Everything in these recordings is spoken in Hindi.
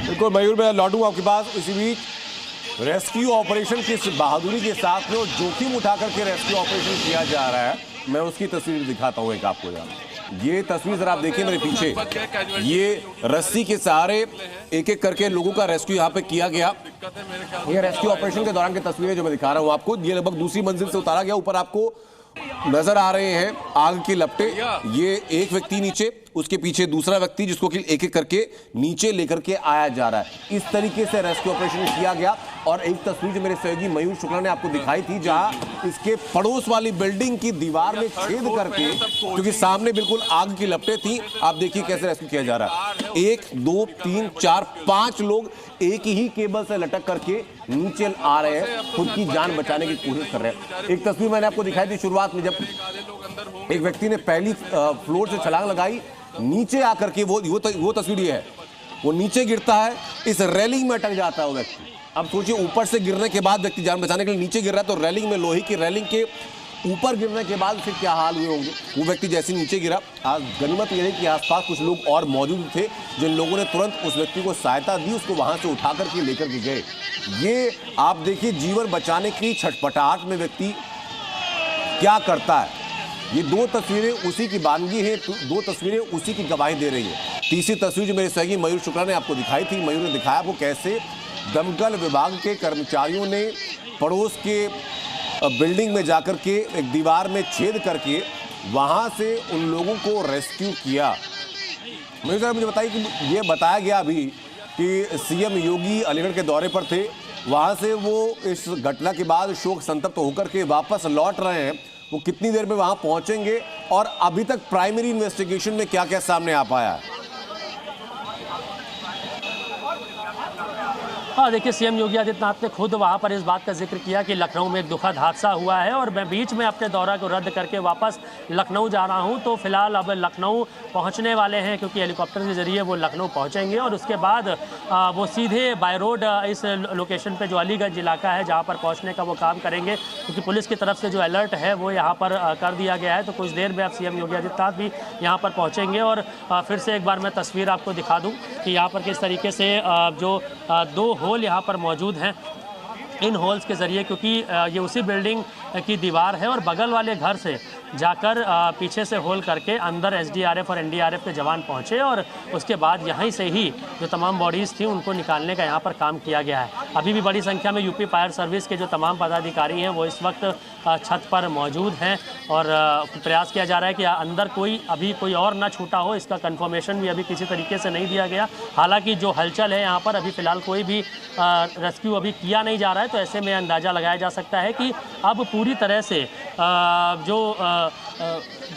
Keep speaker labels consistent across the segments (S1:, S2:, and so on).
S1: बिल्कुल मयूर, मैं लौटूंगा आपके पास। इसी बीच रेस्क्यू ऑपरेशन की बहादुरी के साथ में जोखिम उठा करके रेस्क्यू ऑपरेशन किया जा रहा है। मैं उसकी तस्वीर दिखाता हूं एक आपको यहाँ। ये तस्वीर जरा आप देखिए मेरे पीछे, ये रस्सी के सहारे एक एक करके लोगों का रेस्क्यू यहाँ पे किया गया। ये रेस्क्यू ऑपरेशन के दौरान की तस्वीरें जो मैं दिखा रहा हूँ आपको, ये लगभग दूसरी मंजिल से उतारा गया। ऊपर आपको नजर आ रहे हैं आग की लपटें। ये एक व्यक्ति नीचे, उसके पीछे दूसरा व्यक्ति जिसको कि एक एक करके नीचे लेकर के आया जा रहा है। इस तरीके से रेस्क्यू ऑपरेशन किया गया। और एक तस्वीर जो मेरे सहयोगी मयूर शुक्ला ने आपको दिखाई थी, जहां इसके पड़ोस वाली बिल्डिंग की दीवार में छेद करके, क्योंकि सामने बिल्कुल आग की लपटें थी, आप देखिए कैसे रेस्क्यू किया जा रहा है। 1 2 3 4 5 लोग एक ही केबल से लटक करके नीचे आ रहे हैं, खुद की जान बचाने की कोशिश कर रहे हैं। एक तस्वीर मैंने आपको दिखाई थी शुरुआत में, जब एक व्यक्ति ने पहली फ्लोर से छलांग लगाई, नीचे आकर के वो तस्वीर ये है, वो नीचे गिरता है, इस रेलिंग में अटक जाता है वो व्यक्ति। अब सोचिए, ऊपर से गिरने के बाद व्यक्ति जान बचाने के लिए नीचे गिर रहा है, तो रेलिंग में, लोहे की रेलिंग के ऊपर गिरने के बाद फिर क्या हाल हुए होंगे। वो व्यक्ति जैसे नीचे गिरा, आज गनीमत यह है कि आसपास कुछ लोग और मौजूद थे, जिन लोगों ने तुरंत उस व्यक्ति को सहायता दी, उसको वहां से उठा करके लेकर के गए। ये आप देखिए, जीवन बचाने की छटपटाहट में व्यक्ति क्या करता है। ये दो तस्वीरें उसी की बानगी है, दो तस्वीरें उसी की गवाही दे रही है। तीसरी तस्वीर जो मेरे सहयोगी मयूर शुक्ला ने आपको दिखाई थी, मयूर ने दिखाया वो कैसे दमकल विभाग के कर्मचारियों ने पड़ोस के बिल्डिंग में जाकर के एक दीवार में छेद करके वहां से उन लोगों को रेस्क्यू किया। मुझे बताइए कि ये बताया गया अभी कि सीएम योगी अलीगढ़ के दौरे पर थे, वहां से वो इस घटना के बाद शोक संतप्त होकर के वापस लौट रहे हैं। वो कितनी देर में वहां पहुंचेंगे और अभी तक प्राइमरी इन्वेस्टिगेशन में क्या क्या सामने आ पाया है?
S2: हाँ, देखिए, सीएम योगी आदित्यनाथ ने खुद वहाँ पर इस बात का जिक्र किया कि लखनऊ में एक दुखद हादसा हुआ है और मैं बीच में अपने दौरा को रद्द करके वापस लखनऊ जा रहा हूँ। तो फिलहाल अब लखनऊ पहुँचने वाले हैं, क्योंकि हेलीकॉप्टर के जरिए वो लखनऊ पहुँचेंगे और उसके बाद वो सीधे बाय रोड इस लोकेशन पे जो अलीगंज इलाका है जहाँ पर पहुँचने का वो काम करेंगे, क्योंकि पुलिस की तरफ से जो अलर्ट है वो यहाँ पर कर दिया गया है। तो कुछ देर में अब सीएम योगी आदित्यनाथ भी यहाँ पर पहुँचेंगे। और फिर से एक बार मैं तस्वीर आपको दिखा दूँ कि यहाँ पर किस तरीके से जो 2 होल यहाँ पर मौजूद हैं। इन होल्स के ज़रिए, क्योंकि ये उसी बिल्डिंग की दीवार है और बगल वाले घर से जाकर पीछे से होल करके अंदर एसडीआरएफ और एनडीआरएफ के जवान पहुंचे और उसके बाद यहीं से ही जो तमाम बॉडीज़ थी उनको निकालने का यहाँ पर काम किया गया है। अभी भी बड़ी संख्या में यूपी फायर सर्विस के जो तमाम पदाधिकारी हैं वो इस वक्त छत पर मौजूद हैं और प्रयास किया जा रहा है कि अंदर अभी कोई और ना छूटा हो। इसका कंफर्मेशन भी अभी किसी तरीके से नहीं दिया गया। हालांकि जो हलचल है यहाँ पर, अभी फ़िलहाल कोई भी रेस्क्यू अभी किया नहीं जा रहा है, तो ऐसे में अंदाज़ा लगाया जा सकता है कि अब पूरी तरह से जो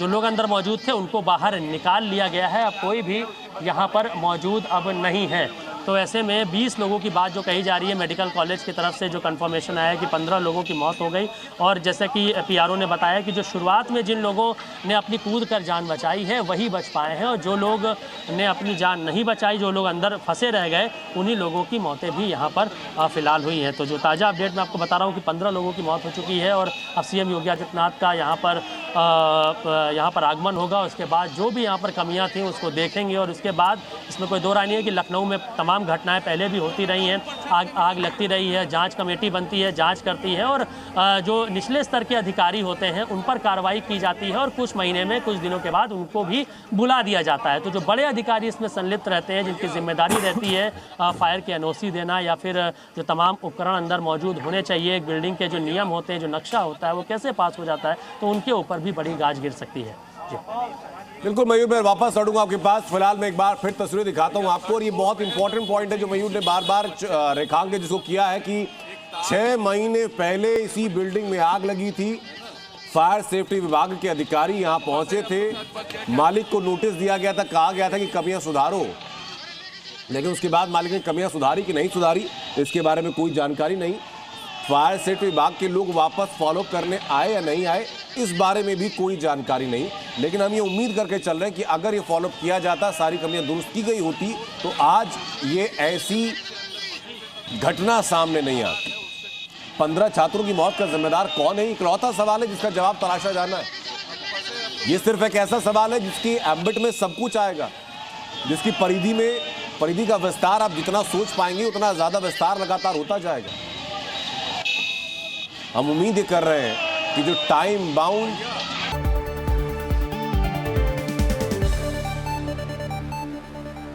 S2: लोग अंदर मौजूद थे उनको बाहर निकाल लिया गया है। अब कोई भी यहाँ पर मौजूद अब नहीं है। तो ऐसे में 20 लोगों की बात जो कही जा रही है, मेडिकल कॉलेज की तरफ से जो कंफर्मेशन आया है कि 15 लोगों की मौत हो गई। और जैसे कि पीआरओ ने बताया कि जो शुरुआत में जिन लोगों ने अपनी कूद कर जान बचाई है वही बच पाए हैं और जो लोग ने अपनी जान नहीं बचाई, जो लोग अंदर फंसे रह गए, उन्हीं लोगों की मौतें भी यहाँ पर फ़िलहाल हुई हैं। तो जो ताज़ा अपडेट मैं आपको बता रहा हूँ कि 15 लोगों की मौत हो चुकी है और अब सीएम योगी आदित्यनाथ का यहाँ पर आगमन होगा। उसके बाद जो भी यहाँ पर कमियाँ थी उसको देखेंगे और उसके बाद इसमें कोई दो राय नहीं है कि लखनऊ में तमाम घटनाएं पहले भी होती रही हैं, आग लगती रही है, जांच कमेटी बनती है, जांच करती है और जो निचले स्तर के अधिकारी होते हैं उन पर कार्रवाई की जाती है और कुछ महीने में, कुछ दिनों के बाद उनको भी बुला दिया जाता है। तो जो बड़े अधिकारी इसमें संलिप्त रहते हैं, जिनकी जिम्मेदारी रहती है फायर की एनओसी देना या फिर जो तमाम उपकरण अंदर मौजूद होने चाहिए, एक बिल्डिंग के जो नियम होते हैं, जो नक्शा होता है वो कैसे पास हो जाता है, तो उनके ऊपर भी बड़ी गाज गिर सकती है। जी
S1: बिल्कुल मयूर, मैं वापस लौटूंगा आपके पास। फिलहाल मैं एक बार फिर तस्वीरें दिखाता हूं आपको और ये बहुत इंपॉर्टेंट पॉइंट है जो मयूर ने बार बार रेखांकित जिसको किया है कि 6 महीने पहले इसी बिल्डिंग में आग लगी थी। फायर सेफ्टी विभाग के अधिकारी यहां पहुंचे थे, मालिक को नोटिस दिया गया था, कहा गया था कि कमियां सुधारो, लेकिन उसके बाद मालिक ने कमियां सुधारी कि नहीं सुधारी इसके बारे में कोई जानकारी नहीं। फायर सेफ्टी विभाग के लोग वापस फॉलो करने आए या नहीं आए इस बारे में भी कोई जानकारी नहीं। लेकिन हम ये उम्मीद करके चल रहे हैं कि अगर ये फॉलो किया जाता, सारी कमियां दुरुस्त की गई होती, तो आज ये ऐसी घटना सामने नहीं आती। 15 छात्रों की मौत का जिम्मेदार कौन है, इकलौता सवाल है जिसका जवाब तलाशा जाना है। ये सिर्फ एक ऐसा सवाल है जिसकी एम्बिट में सब कुछ आएगा, जिसकी परिधि में परिधि का विस्तार आप जितना सोच पाएंगे उतना ज्यादा विस्तार लगातार होता जाएगा। हम उम्मीद कर रहे हैं कि जो टाइम बाउंड